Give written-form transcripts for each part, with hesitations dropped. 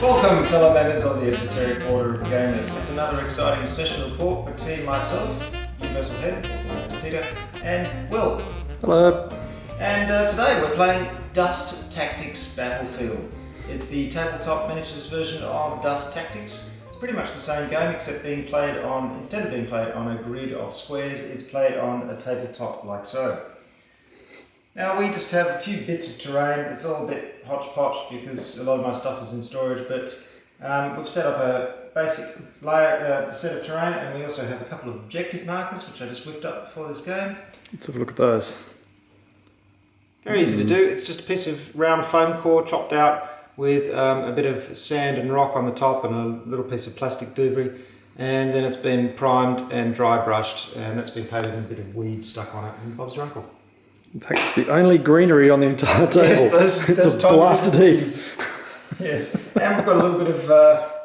Welcome, fellow members of the Esoteric Order of Gamers. It's another exciting session report between myself, Universal Head, also known as Peter, and Will. Hello. And today we're playing Dust Tactics Battlefield. It's the tabletop miniatures version of Dust Tactics. It's pretty much the same game except instead of being played on a grid of squares, it's played on a tabletop like so. Now we just have a few bits of terrain. It's all a bit hodgepodge because a lot of my stuff is in storage, but we've set up a basic set of terrain, and we also have a couple of objective markers which I just whipped up before this game. Let's have a look at those. Very easy to do. It's just a piece of round foam core chopped out with a bit of sand and rock on the top and a little piece of plastic douvre, and then it's been primed and dry brushed, and that's been painted and a bit of weed stuck on it, and Bob's your uncle. In fact, it's the only greenery on the entire table. Yes, it's a blasted heath. Yes, and we've got a little bit of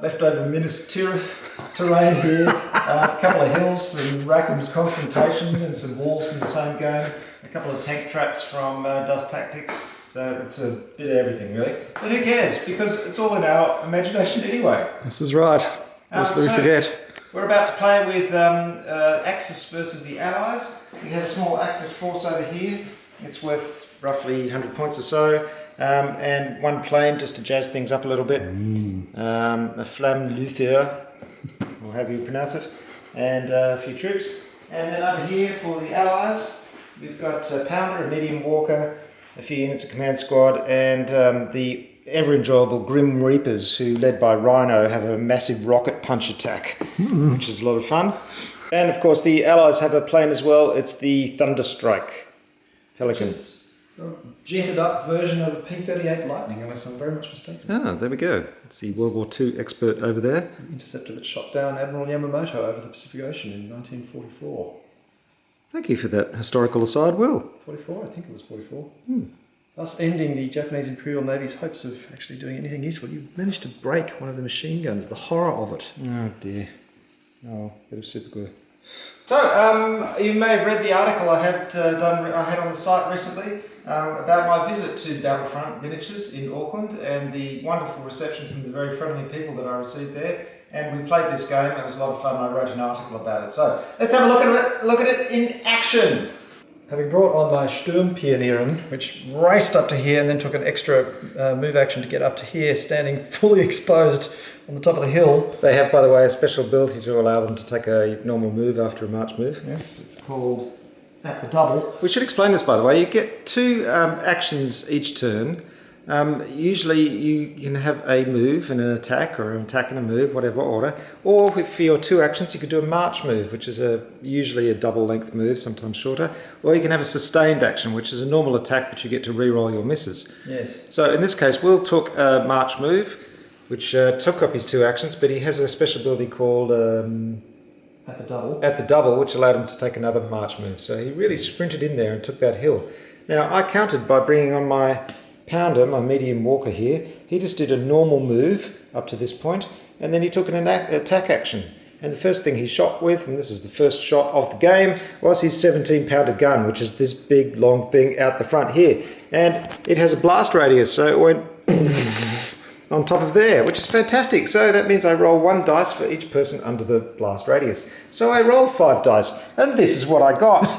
leftover Minas Tirith terrain here, a couple of hills from Rackham's Confrontation and some walls from the same game, a couple of tank traps from Dust Tactics, so it's a bit of everything really. But who cares, because it's all in our imagination anyway. This is right, lest we forget. We're about to play with Axis versus the Allies. We have a small Axis force over here. It's worth roughly 100 points or so. And one plane just to jazz things up a little bit. A Flamme Luther, or however you pronounce it. And a few troops. And then over here for the Allies, we've got a Pounder, a Medium Walker, a few units of command squad, and the ever enjoyable Grim Reapers, who, led by Rhino, have a massive rocket punch attack, which is a lot of fun. And of course, the Allies have a plane as well. It's the Thunderstrike Pelican. Which is a jetted up version of a P-38 Lightning, unless I'm very much mistaken. Ah, there we go. It's the World War II expert over there. Interceptor that shot down Admiral Yamamoto over the Pacific Ocean in 1944. Thank you for that historical aside, Will. 44, I think it was 44. Thus ending the Japanese Imperial Navy's hopes of actually doing anything useful. You managed to break one of the machine guns, the horror of it. Oh dear. Oh, bit of super glue. So, you may have read the article I had on the site recently about my visit to Battlefront Miniatures in Auckland and the wonderful reception from the very friendly people that I received there. And we played this game. It was a lot of fun. I wrote an article about it. So let's have a look at it in action. Having brought on my Sturmpionieren, which raced up to here and then took an extra move action to get up to here, standing fully exposed on the top of the hill. They have, by the way, a special ability to allow them to take a normal move after a march move. Yes, it's called At the Double. We should explain this, by the way. You get two actions each turn. Usually you can have a move and an attack, or an attack and a move, whatever order. Or for your two actions, you could do a march move, which is usually a double length move, sometimes shorter. Or you can have a sustained action, which is a normal attack, but you get to re-roll your misses. Yes. So in this case, Will took a march move, which took up his two actions, but he has a special ability called At the Double. At the Double, which allowed him to take another march move. So he really sprinted in there and took that hill. Now, I countered by bringing on my Pounder, my Medium Walker here. He just did a normal move up to this point, and then he took an attack action. And the first thing he shot with, and this is the first shot of the game, was his 17-pounder gun, which is this big, long thing out the front here. And it has a blast radius, so it went on top of there, which is fantastic. So that means I roll 1 dice for each person under the blast radius. So I rolled 5 dice, and this is what I got.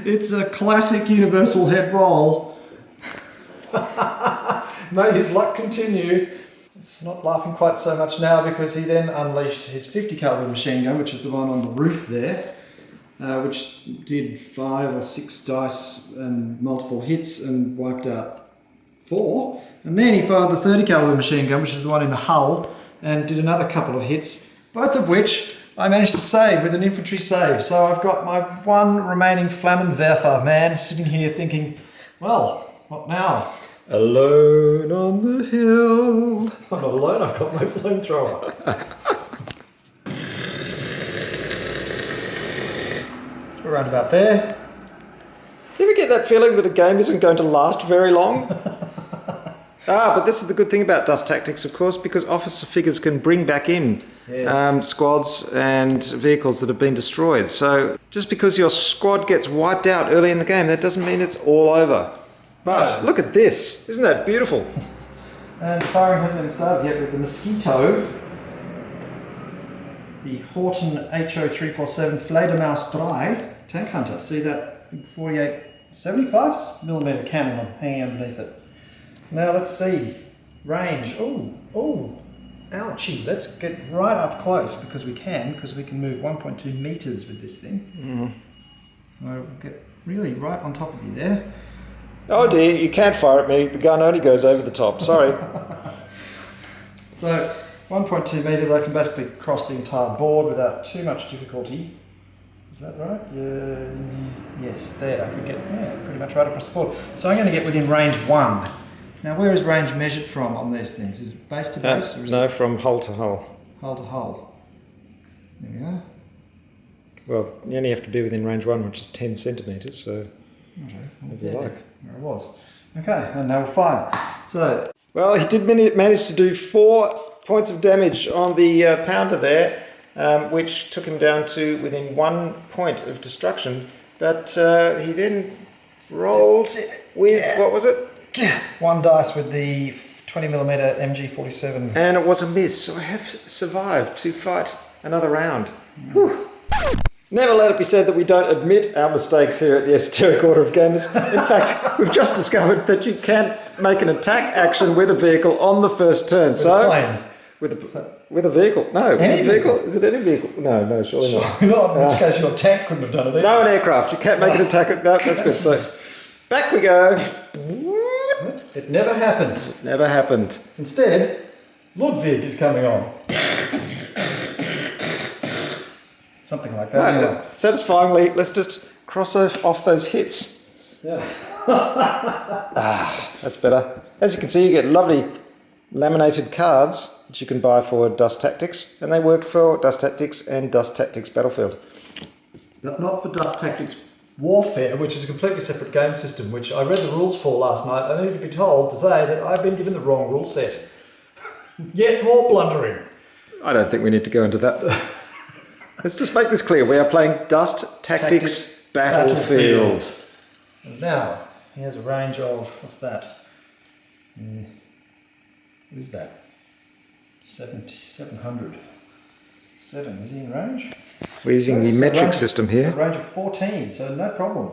It's a classic Universal Head roll. May his luck continue. It's not laughing quite so much now because he then unleashed his 50 caliber machine gun, which is the one on the roof there, which did 5 or 6 dice and multiple hits and wiped out 4. And then he fired the 30 caliber machine gun, which is the one in the hull, and did another couple of hits, both of which I managed to save with an infantry save. So I've got my one remaining Flammenwerfer man sitting here thinking, well, what now? Alone on the hill. I'm not alone, I've got my flamethrower. We're around about there. Do you ever get that feeling that a game isn't going to last very long? But this is the good thing about Dust Tactics, of course, because officer figures can bring back in squads and vehicles that have been destroyed. So just because your squad gets wiped out early in the game, that doesn't mean it's all over. But look at this. Isn't that beautiful? And firing hasn't even started yet with the Mosquito. The Horton HO347 Fledermaus 3 tank hunter. See that 48-75mm cannon hanging underneath it. Now let's see. Range. Oh, ouchie. Let's get right up close because we can move 1.2 meters with this thing. So we'll get really right on top of you there. Oh dear, you can't fire at me. The gun only goes over the top. Sorry. So 1.2 meters, I can basically cross the entire board without too much difficulty. Is that right? Yes, there. I could get pretty much right across the board. So I'm going to get within range 1. Now, where is range measured from on these things? Is it base to base? Or is No, it from hull to hull. hull to hull? There we go. Well, you only have to be within range 1, which is 10 centimetres, so if you like. There it was. Okay, and now we'll fire. So, Well, he did manage to do 4 points of damage on the pounder there, which took him down to within 1 point of destruction. But he then rolled with, what was it? 1 dice with the 20mm MG47. And it was a miss, so I have survived to fight another round. Whew. Never let it be said that we don't admit our mistakes here at the Esoteric Order of Gamers. In fact, we've just discovered that you can't make an attack action with a vehicle on the first turn. With a plane. With a vehicle? No. Any vehicle? Is it any vehicle? No, surely not. Not in which case your tank couldn't have done it either. No, an aircraft. You can't make an attack. No, that's good. So, back we go. It never happened. Never happened. Instead, Ludwig is coming on. Something like that. Right, Anyway. satisfyingly, let's just cross off those hits. Yeah. That's better. As you can see, you get lovely laminated cards that you can buy for Dust Tactics, and they work for Dust Tactics and Dust Tactics Battlefield. But not for Dust Tactics Warfare, which is a completely separate game system, which I read the rules for last night. I need to be told today that I've been given the wrong rule set. Yet more blundering. I don't think we need to go into that. Let's just make this clear. We are playing Dust Tactics Battlefield. And now, he has a range of, what's that? What is that? 700. 7, is he in range? We're using the metric system He's got here. a range of 14, so no problem.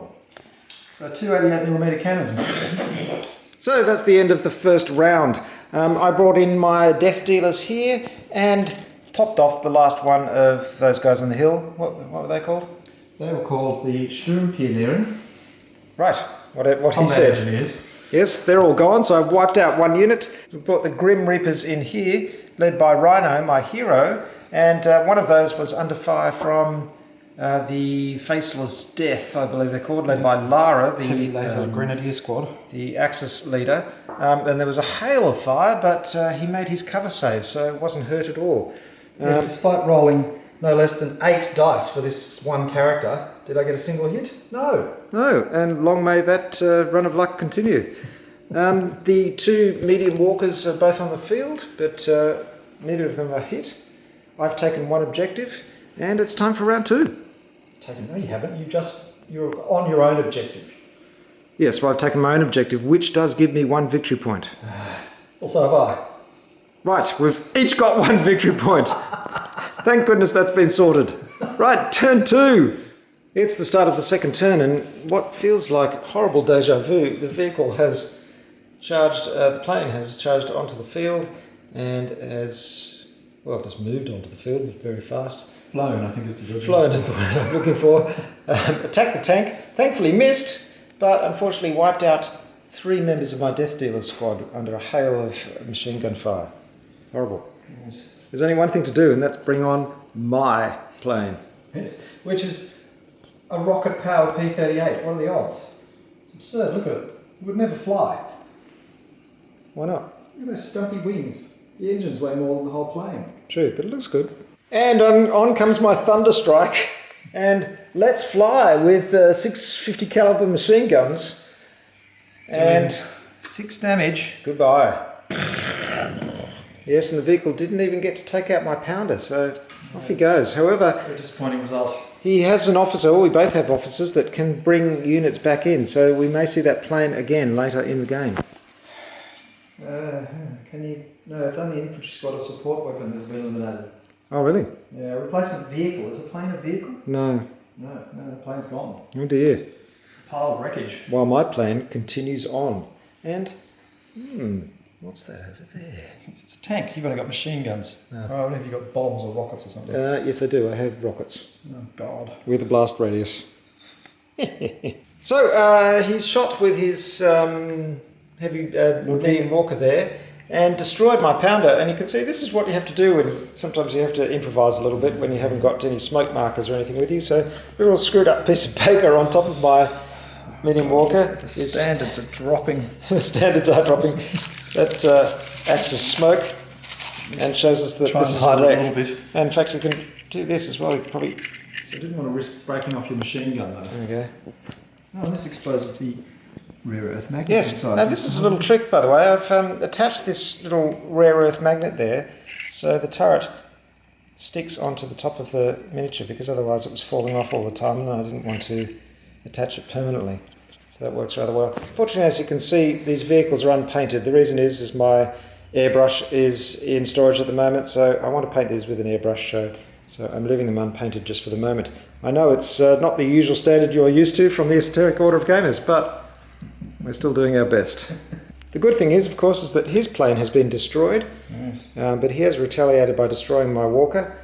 So 288mm cannons. So that's the end of the first round. I brought in my death dealers here and topped off the last one of those guys on the hill. What were they called? They were called the Sturmpionieren. Right, what he Combat said. engineers. Yes, they're all gone, so I've wiped out one unit. We've brought the Grim Reapers in here, led by Rhino, my hero, and one of those was under fire from the Faceless Death, I believe they're called, led by Lara, the Heavy laser grenadier squad. the Axis leader. And there was a hail of fire, but he made his cover save, so it wasn't hurt at all. Yes, despite rolling no less than 8 dice for this one character, did I get a single hit? No. No, and long may that run of luck continue. The 2 medium walkers are both on the field, but neither of them are hit. I've taken 1 objective, and it's time for round 2. No, you haven't. You're on your own objective. Yes, well, I've taken my own objective, which does give me 1 victory point. Also have I. Right, we've each got 1 victory point. Thank goodness that's been sorted. Right, turn 2. It's the start of the second turn, and what feels like horrible deja vu, the vehicle has charged, the plane has charged onto the field and has, well, just moved onto the field very fast. Flown, I think is the word. Flown is the word I'm looking for. Attacked the tank, thankfully missed, but unfortunately wiped out 3 members of my Death Dealer squad under a hail of machine gun fire. Horrible. Yes. There's only one thing to do, and that's bring on my plane. Yes. Which is a rocket-powered P-38. What are the odds? It's absurd. Look at it. It would never fly. Why not? Look at those stumpy wings. The engines weigh more than the whole plane. True, but it looks good. And on comes my Thunderstrike, and let's fly with 650 caliber machine guns. And 6 damage. goodbye. Yes, and the vehicle didn't even get to take out my pounder, so off he goes. However, A disappointing result. he has an officer, or we both have officers, that can bring units back in, so we may see that plane again later in the game. Can you? No, it's only infantry squad or support weapon that's been eliminated. Oh, really? Yeah, replacement vehicle. Is a plane a vehicle? No. No, the plane's gone. Oh dear. It's a pile of wreckage. While my plane continues on. And, what's that over there? It's a tank. You've only got machine guns. Oh, I wonder if you've got bombs or rockets or something. Yes, I do. I have rockets. Oh, God. With a blast radius. So, he's shot with his heavy medium walker there and destroyed my pounder. And you can see this is what you have to do when sometimes you have to improvise a little bit when you haven't got any smoke markers or anything with you. So, a little screwed up piece of paper on top of my medium walker. The standards are dropping. The standards are dropping. That acts as smoke and shows us that Try this is and hide a it wreck. a little bit. And in fact, you can do this as well. You can probably... So I didn't want to risk breaking off your machine gun though. There we go. Oh, this exposes the rare earth magnet Yes, inside. now this is a little trick, by the way. I've attached this little rare earth magnet there, so the turret sticks onto the top of the miniature, because otherwise it was falling off all the time, and I didn't want to attach it permanently. So that works rather well. Fortunately, as you can see, these vehicles are unpainted. The reason is my airbrush is in storage at the moment, so I want to paint these with an airbrush, so I'm leaving them unpainted just for the moment. I know it's not the usual standard you're used to from the Esoteric Order of Gamers, but we're still doing our best. The good thing is, of course, is that his plane has been destroyed, Yes. but he has retaliated by destroying my walker.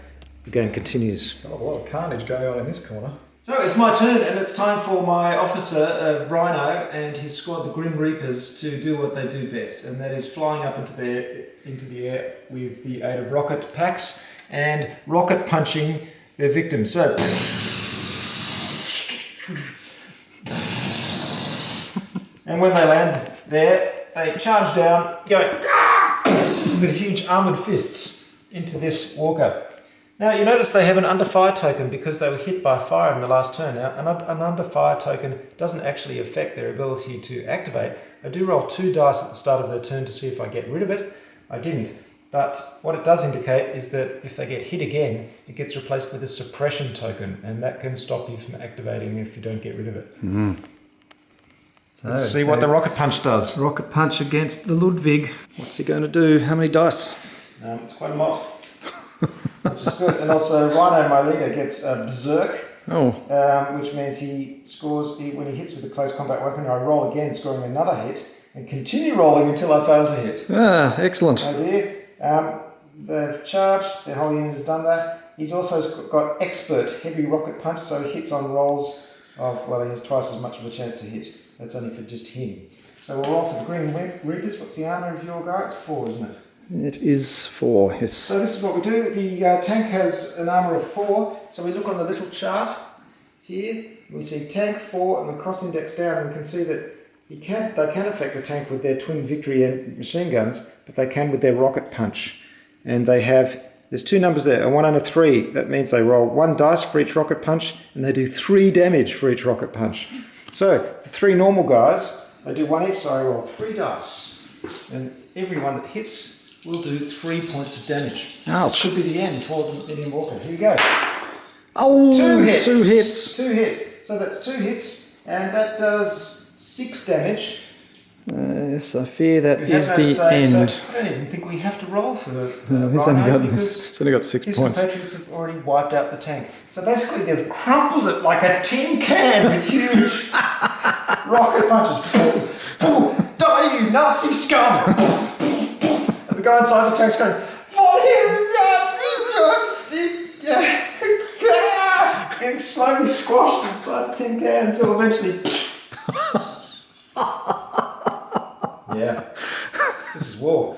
The game continues. Got a lot of carnage going on in this corner. So it's my turn, and it's time for my officer, Rhino, and his squad, the Grim Reapers, to do what they do best, and that is flying up into the air with the aid of rocket packs and rocket punching their victims. So, and when they land there, they charge down, going with huge armoured fists into this walker. Now you notice they have an under fire token because they were hit by fire in the last turn. Now an under fire token doesn't actually affect their ability to activate. I do roll 2 dice at the start of their turn to see if I get rid of it. I didn't. But what it does indicate is that if they get hit again, it gets replaced with a suppression token, and that can stop you from activating if you don't get rid of it. So, Let's see what the rocket punch does. rocket punch against the Ludwig. What's he going to do? How many dice? It's quite a lot, which is good. And also Rhino, my leader, gets a berserk. Oh. Which means he scores, when he hits with a close combat weapon, I roll again, scoring another hit, and continue rolling until I fail to hit. Ah, excellent. Oh dear. They've charged, their whole unit has done that. He's also got expert heavy rocket punch, so he hits on rolls of, well, he has twice as much of a chance to hit. That's only for just him. So we'll roll for the Green Reapers. What's the armour of your guy? It's 4, isn't it? It is 4, yes. So this is what we do. The tank has an armour of 4. So we look on the little chart here. We see tank 4, and we cross index down, and we can see that they can affect the tank with their twin Victory and machine guns, but they can with their rocket punch. And they have, there's 2 numbers there, a 1 and a 3. That means they roll 1 dice for each rocket punch, and they do 3 damage for each rocket punch. So the 3 normal guys, they do 1 each, so I roll 3 dice. And everyone that hits will do 3 points of damage. Ouch. This should be the end for the medium walker. Here we go. Oh, 2 hits. 2 hits. 2 hits. So that's 2 hits, and that does 6 damage. Yes, I fear that We have is no the save, end. So I don't even think we have to roll for He's Rhino because it's only got 6 his points. compatriots have already wiped out the tank. So basically they've crumpled it like a tin can with huge rocket punches. Die, you Nazi scum! And the guy inside the tank's going, getting slowly squashed inside the tin can until eventually... Yeah, this is war.